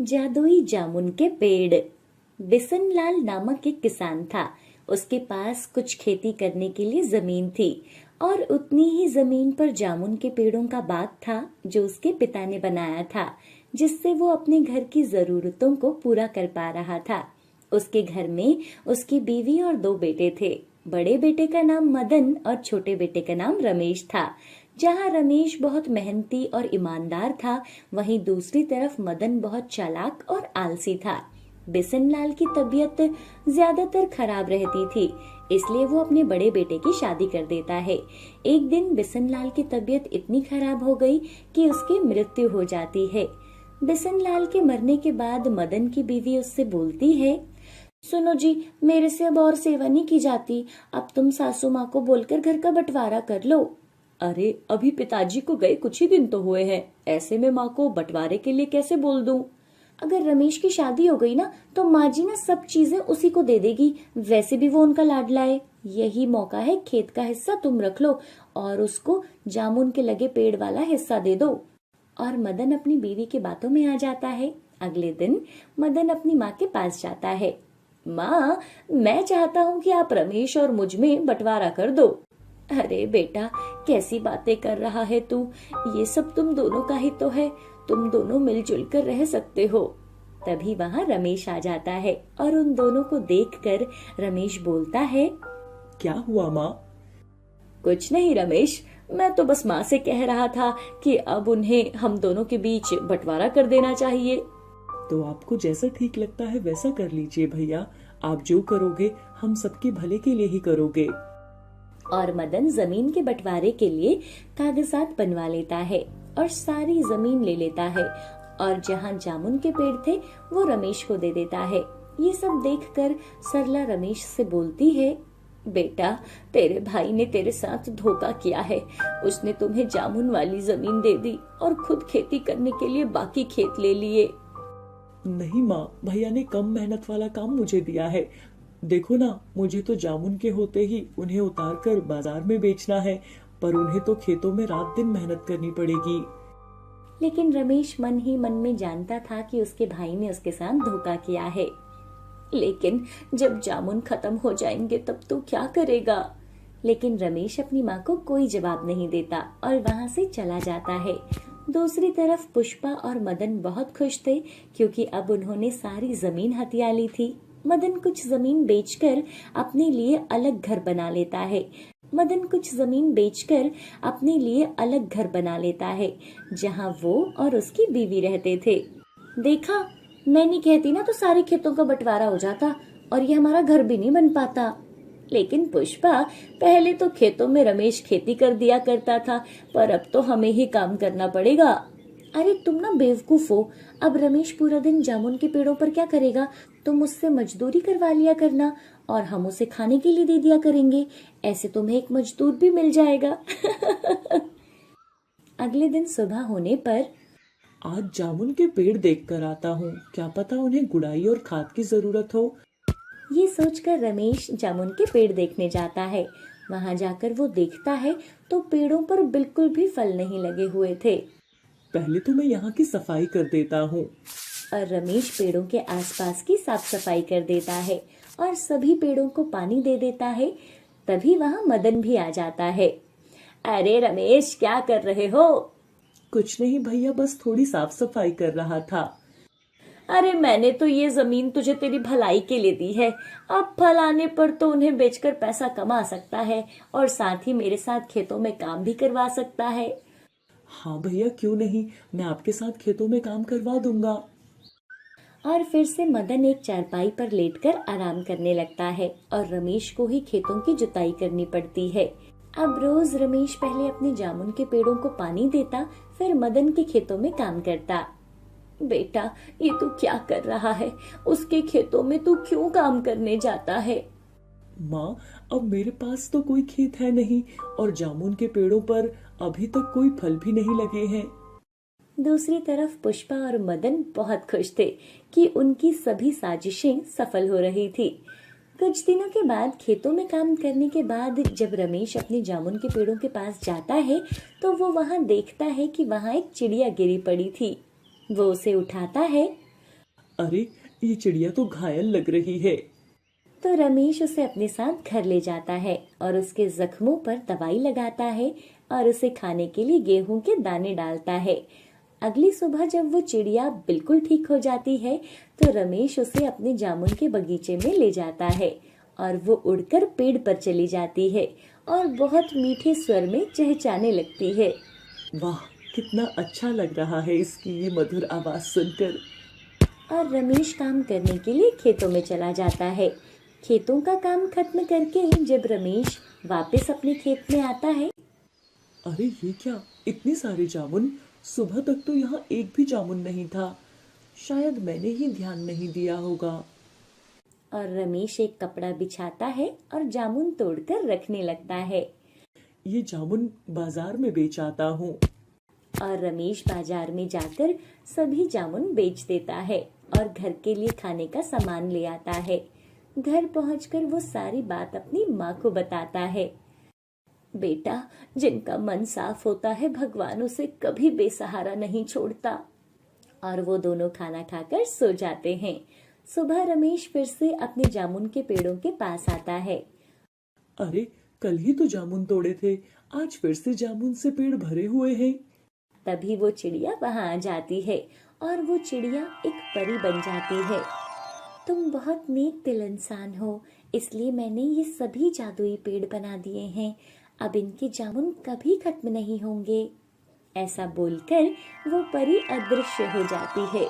जादुई जामुन के पेड़। बिसनलाल नामक एक किसान था। उसके पास कुछ खेती करने के लिए जमीन थी और उतनी ही जमीन पर जामुन के पेड़ों का बाग था जो उसके पिता ने बनाया था, जिससे वो अपने घर की जरूरतों को पूरा कर पा रहा था। उसके घर में उसकी बीवी और दो बेटे थे। बड़े बेटे का नाम मदन और छोटे बेटे का नाम रमेश था। जहाँ रमेश बहुत मेहनती और ईमानदार था, वहीं दूसरी तरफ मदन बहुत चालाक और आलसी था। बिसनलाल की तबीयत ज्यादातर खराब रहती थी, इसलिए वो अपने बड़े बेटे की शादी कर देता है। एक दिन बिसनलाल की तबीयत इतनी खराब हो गई कि उसकी मृत्यु हो जाती है। बिसनलाल के मरने के बाद मदन की बीवी उससे बोलती है, सुनो जी, मेरे से अब और सेवा नहीं की जाती। अब तुम सासू माँ को बोलकर घर का बंटवारा कर लो। अरे, अभी पिताजी को गए कुछ ही दिन तो हुए हैं, ऐसे में माँ को बंटवारे के लिए कैसे बोल दूं? अगर रमेश की शादी हो गई ना, तो माँ जी ना सब चीजें उसी को दे देगी। वैसे भी वो उनका लाडला है। यही मौका है, खेत का हिस्सा तुम रख लो और उसको जामुन के लगे पेड़ वाला हिस्सा दे दो। और मदन अपनी बीवी की बातों में आ जाता है। अगले दिन मदन अपनी माँ के पास जाता है। माँ, मैं चाहता हूँ कि आप रमेश और मुझ में बंटवारा कर दो। अरे बेटा, कैसी बातें कर रहा है तू? ये सब तुम दोनों का ही तो है। तुम दोनों मिलजुल कर रह सकते हो। तभी वहाँ रमेश आ जाता है और उन दोनों को देखकर रमेश बोलता है, क्या हुआ माँ? कुछ नहीं रमेश, मैं तो बस माँ से कह रहा था कि अब उन्हें हम दोनों के बीच बंटवारा कर देना चाहिए। तो आपको जैसा ठीक लगता है वैसा कर लीजिए भैया। आप जो करोगे हम सबके भले के लिए ही करोगे। और मदन जमीन के बंटवारे के लिए कागजात बनवा लेता है और सारी जमीन ले लेता है और जहाँ जामुन के पेड़ थे वो रमेश को दे देता है। ये सब देखकर सरला रमेश से बोलती है, बेटा, तेरे भाई ने तेरे साथ धोखा किया है। उसने तुम्हें जामुन वाली जमीन दे दी और खुद खेती करने के लिए बाकी खेत ले लिए। नहीं माँ, भैया ने कम मेहनत वाला काम मुझे दिया है। देखो ना, मुझे तो जामुन के होते ही उन्हें उतार कर बाजार में बेचना है, पर उन्हें तो खेतों में रात दिन मेहनत करनी पड़ेगी। लेकिन रमेश मन ही मन में जानता था कि उसके भाई ने उसके साथ धोखा किया है। लेकिन जब जामुन खत्म हो जाएंगे तब तो क्या करेगा? लेकिन रमेश अपनी माँ को कोई जवाब नहीं देता और वहाँ से चला जाता है। दूसरी तरफ पुष्पा और मदन बहुत खुश थे क्योंकि अब उन्होंने सारी जमीन हथिया ली थी। मदन कुछ जमीन बेचकर अपने लिए अलग घर बना लेता है। जहाँ वो और उसकी बीवी रहते थे। देखा, मैं नहीं कहती ना तो सारे खेतों का बंटवारा हो जाता और ये हमारा घर भी नहीं बन पाता। लेकिन पुष्पा, पहले तो खेतों में रमेश खेती कर दिया करता था, पर अब तो हमें ही काम करना पड़ेगा। अरे तुम ना बेवकूफ हो। अब रमेश पूरा दिन जामुन के पेड़ों पर क्या करेगा? तुम उससे मजदूरी करवा लिया करना और हम उसे खाने के लिए दे दिया करेंगे। ऐसे तुम्हें एक मजदूर भी मिल जाएगा। अगले दिन सुबह होने पर, आज जामुन के पेड़ देख कर आता हूँ, क्या पता उन्हें गुड़ाई और खाद की जरूरत हो। ये सोचकर रमेश जामुन के पेड़ देखने जाता है। वहां जाकर वो देखता है तो पेड़ों पर बिल्कुल भी फल नहीं लगे हुए थे। पहले तो मैं यहाँ की सफाई कर देता हूँ। और रमेश पेड़ों के आसपास की साफ सफाई कर देता है और सभी पेड़ों को पानी दे देता है। तभी वहां मदन भी आ जाता है। अरे रमेश, क्या कर रहे हो? कुछ नहीं भैया, बस थोड़ी साफ सफाई कर रहा था। अरे मैंने तो ये जमीन तुझे तेरी भलाई के लिए दी है। अब फल आने पर तो उन्हें बेचकर पैसा कमा सकता है और साथ ही मेरे साथ खेतों में काम भी करवा सकता है। हाँ भैया, क्यों नहीं, मैं आपके साथ खेतों में काम करवा दूंगा। और फिर से मदन एक चारपाई पर लेटकर आराम करने लगता है और रमेश को ही खेतों की जुताई करनी पड़ती है। अब रोज रमेश पहले अपने जामुन के पेड़ों को पानी देता, फिर मदन के खेतों में काम करता। बेटा, ये तू क्या कर रहा है? उसके खेतों में तू क्यों काम करने जाता है? माँ, अब मेरे पास तो कोई खेत है नहीं और जामुन के पेड़ों पर अभी तक कोई फल भी नहीं लगे हैं। दूसरी तरफ पुष्पा और मदन बहुत खुश थे कि उनकी सभी साजिशें सफल हो रही थी। कुछ दिनों के बाद खेतों में काम करने के बाद जब रमेश अपने जामुन के पेड़ों के पास जाता है तो वो वहां देखता है कि वहां एक चिड़िया गिरी पड़ी थी। वो उसे उठाता है। अरे, ये चिड़िया तो घायल लग रही है। तो रमेश उसे अपने साथ घर ले जाता है और उसके जख्मों पर दवाई लगाता है और उसे खाने के लिए गेहूं के दाने डालता है। अगली सुबह जब वो चिड़िया बिल्कुल ठीक हो जाती है तो रमेश उसे अपने जामुन के बगीचे में ले जाता है और वो उड़कर पेड़ पर चली जाती है और बहुत मीठे स्वर में चहचहाने लगती है। वाह, कितना अच्छा लग रहा है इसकी ये मधुर आवाज सुनकर। और रमेश काम करने के लिए खेतों में चला जाता है। खेतों का काम खत्म करके जब रमेश वापस अपने खेत में आता है, अरे ये क्या, इतने सारे जामुन! सुबह तक तो यहाँ एक भी जामुन नहीं था। शायद मैंने ही ध्यान नहीं दिया होगा। और रमेश एक कपड़ा बिछाता है और जामुन तोड़कर रखने लगता है। ये जामुन बाजार में बेच आता हूँ। और रमेश बाजार में जाकर सभी जामुन बेच देता है और घर के लिए खाने का सामान ले आता है। घर पहुंचकर वो सारी बात अपनी माँ को बताता है। बेटा, जिनका मन साफ होता है भगवान उसे कभी बेसहारा नहीं छोड़ता। और वो दोनों खाना खाकर सो जाते हैं। सुबह रमेश फिर से अपने जामुन के पेड़ों के पास आता है। अरे, कल ही तो जामुन तोड़े थे, आज फिर से जामुन से पेड़ भरे हुए हैं। तभी वो चिड़िया वहां आ जाती है और वो चिड़िया एक परी बन जाती है। तुम बहुत नेक दिल इंसान हो, इसलिए मैंने ये सभी जादुई पेड़ बना दिए हैं। अब इनके जामुन कभी खत्म नहीं होंगे। ऐसा बोलकर वो परी अदृश्य हो जाती है।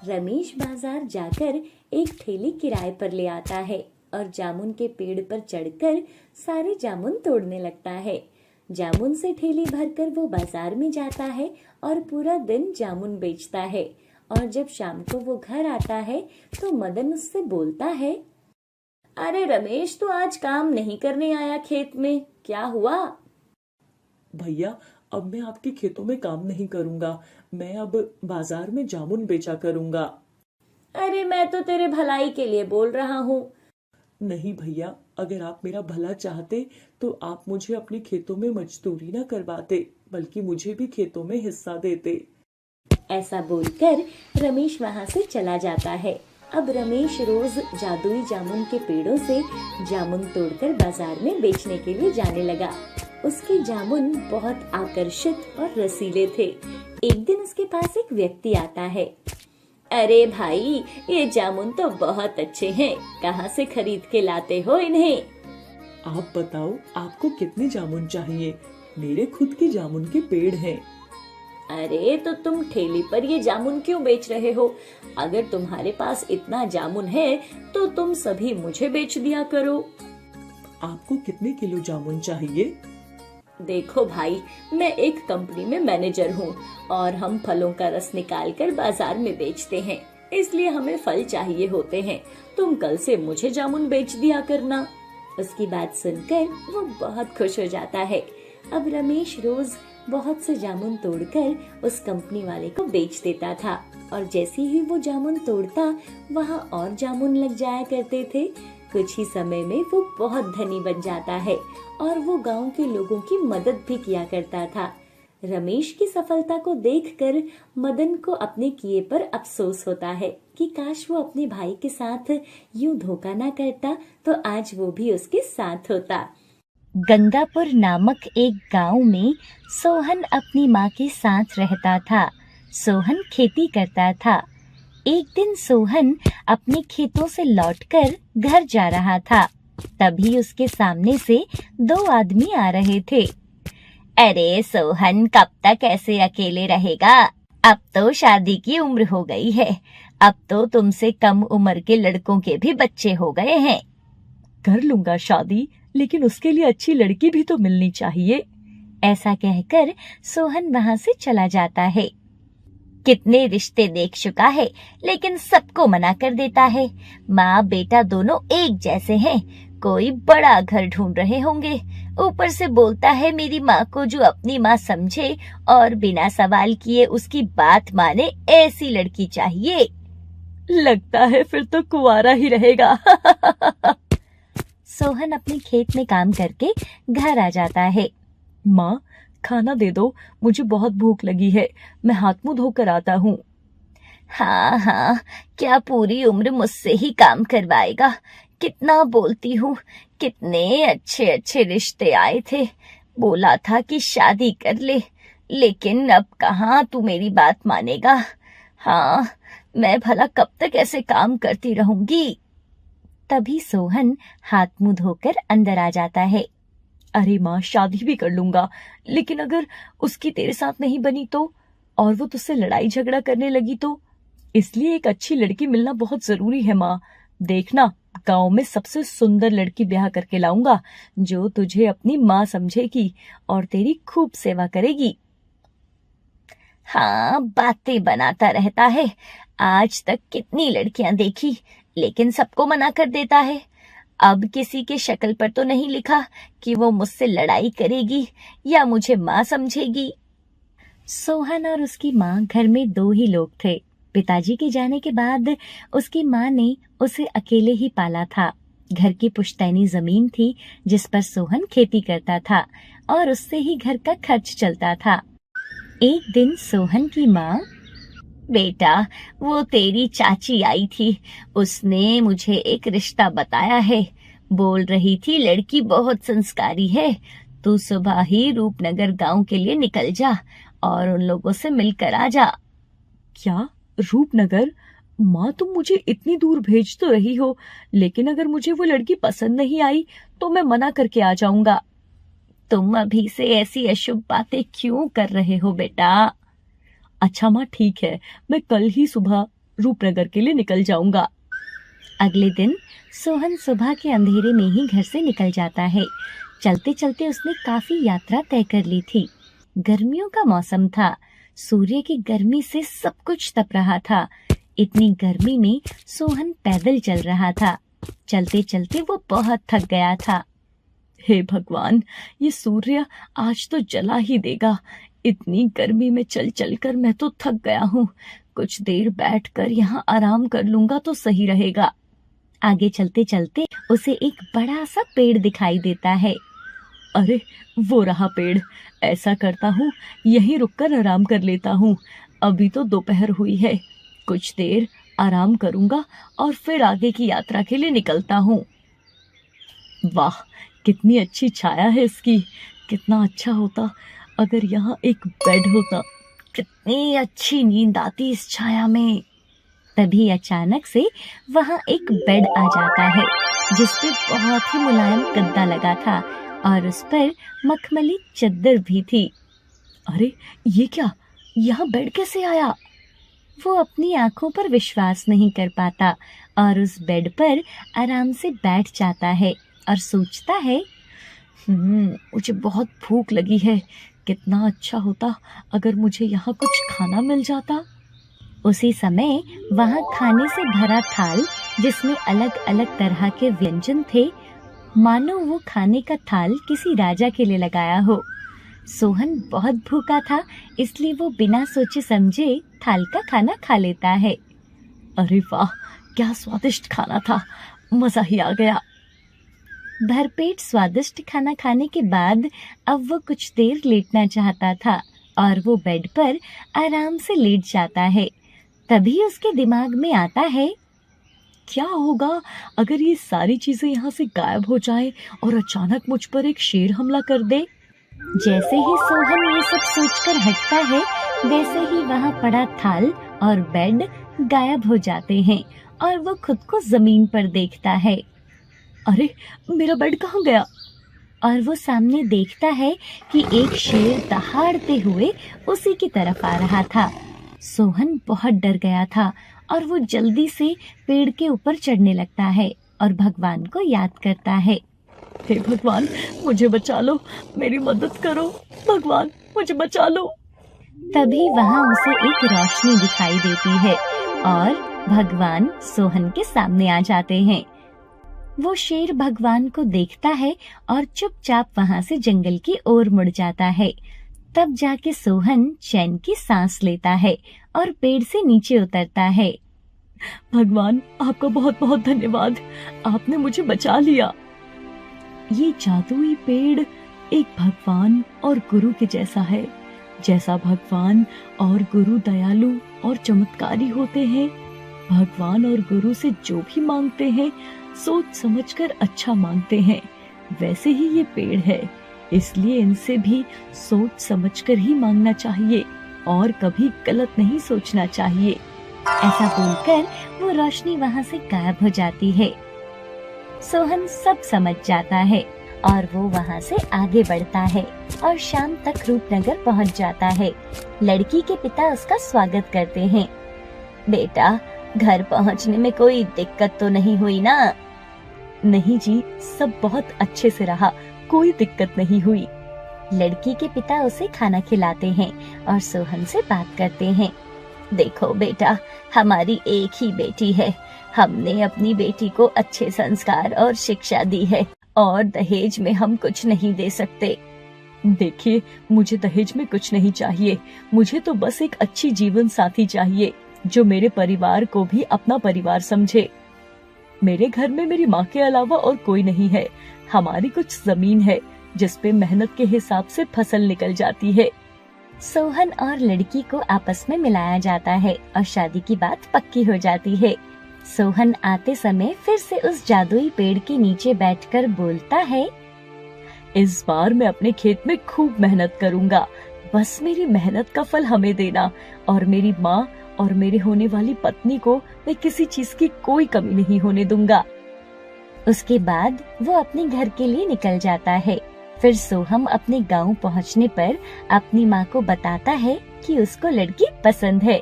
रमेश बाजार जाकर एक ठेली किराए पर ले आता है और जामुन के पेड़ पर चढ़कर सारे जामुन तोड़ने लगता है। जामुन से ठेली भरकर वो बाजार में जाता है और पूरा दिन जामुन बेचता है। और जब शाम को वो घर आता है तो मदन उससे बोलता है, अरे रमेश, तू आज काम नहीं करने आया खेत में, क्या हुआ? भैया, अब मैं आपके खेतों में काम नहीं करूंगा। मैं अब बाजार में जामुन बेचा करूंगा। अरे मैं तो तेरे भलाई के लिए बोल रहा हूँ। नहीं भैया, अगर आप मेरा भला चाहते तो आप मुझे अपने खेतों में मजदूरी न करवाते, बल्कि मुझे भी खेतों में हिस्सा देते। ऐसा बोलकर रमेश वहाँ से चला जाता है। अब रमेश रोज जादुई जामुन के पेड़ों से जामुन तोड़कर बाजार में बेचने के लिए जाने लगा। उसके जामुन बहुत आकर्षित और रसीले थे। एक दिन उसके पास एक व्यक्ति आता है। अरे भाई, ये जामुन तो बहुत अच्छे हैं, कहाँ से खरीद के लाते हो इन्हें? आप बताओ, आपको कितने जामुन चाहिए? मेरे खुद के जामुन के पेड़ हैं। अरे तो तुम ठेली पर ये जामुन क्यों बेच रहे हो? अगर तुम्हारे पास इतना जामुन है तो तुम सभी मुझे बेच दिया करो। आपको कितने किलो जामुन चाहिए? देखो भाई, मैं एक कंपनी में मैनेजर हूँ और हम फलों का रस निकाल कर बाजार में बेचते हैं, इसलिए हमें फल चाहिए होते हैं। तुम कल से मुझे जामुन बेच दिया करना। उसकी बात सुनकर वो बहुत खुश हो जाता है। अब रमेश रोज बहुत से जामुन तोड़कर उस कंपनी वाले को बेच देता था और जैसे ही वो जामुन तोड़ता वहाँ और जामुन लग जाया करते थे। कुछ ही समय में वो बहुत धनी बन जाता है और वो गांव के लोगों की मदद भी किया करता था। रमेश की सफलता को देखकर मदन को अपने किए पर अफसोस होता है कि काश वो अपने भाई के साथ यूं धोखा ना करता तो आज वो भी उसके साथ होता। गंगापुर नामक एक गांव में सोहन अपनी माँ के साथ रहता था। सोहन खेती करता था। एक दिन सोहन अपने खेतों से लौटकर घर जा रहा था। तभी उसके सामने से दो आदमी आ रहे थे। अरे सोहन, कब तक ऐसे अकेले रहेगा? अब तो शादी की उम्र हो गई है। अब तो तुमसे कम उम्र के लड़कों के भी बच्चे हो गए हैं। कर लूंगा शादी, लेकिन उसके लिए अच्छी लड़की भी तो मिलनी चाहिए। ऐसा कहकर सोहन वहाँ से चला जाता है। कितने रिश्ते देख चुका है, लेकिन सबको मना कर देता है। माँ बेटा दोनों एक जैसे हैं। कोई बड़ा घर ढूंढ रहे होंगे। ऊपर से बोलता है मेरी माँ को जो अपनी माँ समझे और बिना सवाल किए उसकी बात माने, ऐसी लड़की चाहिए। लगता है फिर तो कुंवारा ही रहेगा। सोहन अपने खेत में काम करके घर आ जाता है। माँ, खाना दे दो, मुझे बहुत भूख लगी है। मैं हाथ मुंह धोकर आता हूँ। हाँ हाँ, क्या पूरी उम्र मुझसे ही काम करवाएगा? कितना बोलती हूँ, कितने अच्छे अच्छे रिश्ते आए थे, बोला था कि शादी कर ले, लेकिन अब कहाँ तू मेरी बात मानेगा। हाँ, मैं भला कब तक ऐसे काम करती रहूंगी। तभी सोहन हाथ मुंह धोकर अंदर आ जाता है। अरे माँ, शादी भी कर लूंगा, लेकिन अगर उसकी तेरे साथ नहीं बनी तो, और वो तुझसे लड़ाई झगड़ा करने लगी तो, इसलिए एक अच्छी लड़की मिलना बहुत जरूरी है माँ। देखना, गांव में सबसे सुंदर लड़की ब्याह करके लाऊंगा, जो तुझे अपनी माँ समझेगी और तेरी खूब सेवा करेगी। हाँ, बातें बनाता रहता है। आज तक कितनी लड़कियां देखी, लेकिन सबको मना कर देता है। अब किसी के शक्ल पर तो नहीं लिखा कि वो मुझसे लड़ाई करेगी या मुझे माँ समझेगी। सोहन और उसकी माँ घर में दो ही लोग थे। पिताजी के जाने के बाद उसकी माँ ने उसे अकेले ही पाला था। घर की पुश्तैनी जमीन थी जिस पर सोहन खेती करता था और उससे ही घर का खर्च चलता था। एक दिन सोहन की माँ, बेटा, वो तेरी चाची आई थी, उसने मुझे एक रिश्ता बताया है। बोल रही थी लड़की बहुत संस्कारी है, तू सुबह ही रूपनगर गांव के लिए निकल जा और उन लोगों से मिलकर आ जा। क्या? रूपनगर? माँ, तुम मुझे इतनी दूर भेज तो रही हो, लेकिन अगर मुझे वो लड़की पसंद नहीं आई तो मैं मना करके आ जाऊंगा। तुम अभी से ऐसी अशुभ बातें क्यों कर रहे हो बेटा? अच्छा माँ, ठीक है, मैं कल ही सुबह रूपनगर के लिए निकल जाऊंगा। अगले दिन सोहन सुबह के अंधेरे में ही घर से निकल जाता है। चलते चलते उसने काफी यात्रा तय कर ली थी। गर्मियों का मौसम था, सूर्य की गर्मी से सब कुछ तप रहा था। इतनी गर्मी में सोहन पैदल चल रहा था। चलते चलते वो बहुत थक गया था। हे भगवान, ये सूर्य आज तो जला ही देगा। इतनी गर्मी में चल चल कर मैं तो थक गया हूँ। कुछ देर बैठकर यहाँ आराम कर लूंगा तो सही रहेगा। आगे चलते चलते उसे एक बड़ा सा पेड़ दिखाई देता है। अरे, वो रहा पेड़। ऐसा करता हूँ, यहीं रुककर आराम कर लेता हूँ। अभी तो दोपहर हुई है, कुछ देर आराम करूंगा और फिर आगे की यात्रा के लिए निकलता हूँ। वाह, कितनी अच्छी छाया है इसकी। कितना अच्छा होता अगर यहाँ एक बेड होता। कितनी अच्छी नींद आती इस छाया में। तभी अचानक से वहाँ एक बेड आ जाता है जिसपे बहुत ही मुलायम गद्दा लगा था और उस पर मखमली चद्दर भी थी। अरे, ये क्या? यहाँ बेड कैसे आया? वो अपनी आंखों पर विश्वास नहीं कर पाता और उस बेड पर आराम से बैठ जाता है और सोचता है, मुझे बहुत भूख लगी है। कितना अच्छा होता अगर मुझे यहाँ कुछ खाना मिल जाता। उसी समय वहाँ खाने से भरा थाल जिसमें अलग अलग तरह के व्यंजन थे, मानो वो खाने का थाल किसी राजा के लिए लगाया हो। सोहन बहुत भूखा था, इसलिए वो बिना सोचे समझे थाल का खाना खा लेता है। अरे वाह, क्या स्वादिष्ट खाना था, मजा ही आ गया। भरपेट स्वादिष्ट खाना खाने के बाद अब वो कुछ देर लेटना चाहता था और वो बेड पर आराम से लेट जाता है। तभी उसके दिमाग में आता है, क्या होगा अगर ये सारी चीजें यहाँ से गायब हो जाए और अचानक मुझ पर एक शेर हमला कर दे। जैसे ही सोहन ये सब सोचकर हटता है, वैसे ही वहाँ पड़ा थाल और बेड गायब हो जाते हैं और वो खुद को जमीन पर देखता है। अरे, मेरा बेड कहाँ गया? और वो सामने देखता है कि एक शेर दहाड़ते हुए उसी की तरफ आ रहा था। सोहन बहुत डर गया था और वो जल्दी से पेड़ के ऊपर चढ़ने लगता है और भगवान को याद करता है। हे भगवान, मुझे बचा लो, मेरी मदद करो। भगवान, मुझे बचा लो। तभी वहाँ उसे एक रोशनी दिखाई देती है और भगवान सोहन के सामने आ जाते हैं। वो शेर भगवान को देखता है और चुपचाप वहाँ से जंगल की ओर मुड़ जाता है। तब जाके सोहन चैन की सांस लेता है और पेड़ से नीचे उतरता है। भगवान, आपका बहुत बहुत धन्यवाद, आपने मुझे बचा लिया। ये जादुई पेड़ एक भगवान और गुरु के जैसा है। जैसा भगवान और गुरु दयालु और चमत्कारी होते हैं, भगवान और गुरु से जो भी मांगते हैं सोच समझकर अच्छा मांगते हैं, वैसे ही ये पेड़ है। इसलिए इनसे भी सोच समझकर ही मांगना चाहिए और कभी गलत नहीं सोचना चाहिए। ऐसा बोलकर वो रोशनी वहाँ से गायब हो जाती है। सोहन सब समझ जाता है और वो वहाँ से आगे बढ़ता है और शाम तक रूपनगर पहुँच जाता है। लड़की के पिता उसका स्वागत करते हैं। बेटा, घर पहुँचने में कोई दिक्कत तो नहीं हुई ना? नहीं जी, सब बहुत अच्छे से रहा, कोई दिक्कत नहीं हुई। लड़की के पिता उसे खाना खिलाते हैं और सोहन से बात करते हैं। देखो बेटा, हमारी एक ही बेटी है। हमने अपनी बेटी को अच्छे संस्कार और शिक्षा दी है और दहेज में हम कुछ नहीं दे सकते। देखिए, मुझे दहेज में कुछ नहीं चाहिए। मुझे तो बस एक अच्छी जीवन साथी चाहिए जो मेरे परिवार को भी अपना परिवार समझे। मेरे घर में मेरी माँ के अलावा और कोई नहीं है। हमारी कुछ जमीन है जिस पे मेहनत के हिसाब से फसल निकल जाती है। सोहन और लड़की को आपस में मिलाया जाता है और शादी की बात पक्की हो जाती है। सोहन आते समय फिर से उस जादुई पेड़ के नीचे बैठकर बोलता है, इस बार मैं अपने खेत में खूब मेहनत करूंगा। बस मेरी मेहनत का फल हमें देना और मेरी माँ और मेरे होने वाली पत्नी को मैं किसी चीज की कोई कमी नहीं होने दूंगा। उसके बाद वो अपने घर के लिए निकल जाता है। फिर सोहम अपने गांव पहुंचने पर अपनी माँ को बताता है कि उसको लड़की पसंद है।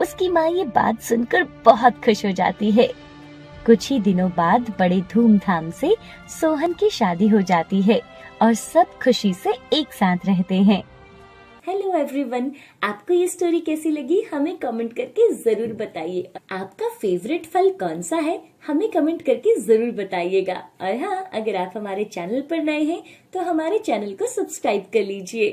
उसकी माँ ये बात सुनकर बहुत खुश हो जाती है। कुछ ही दिनों बाद बड़े धूमधाम से सोहन की शादी हो जाती है और सब खुशी से एक साथ रहते हैं। हेलो एवरीवन, आपको ये स्टोरी कैसी लगी हमें कमेंट करके जरूर बताइए। आपका फेवरेट फल कौन सा है हमें कमेंट करके जरूर बताइएगा। और हाँ, अगर आप हमारे चैनल पर नए हैं तो हमारे चैनल को सब्सक्राइब कर लीजिए।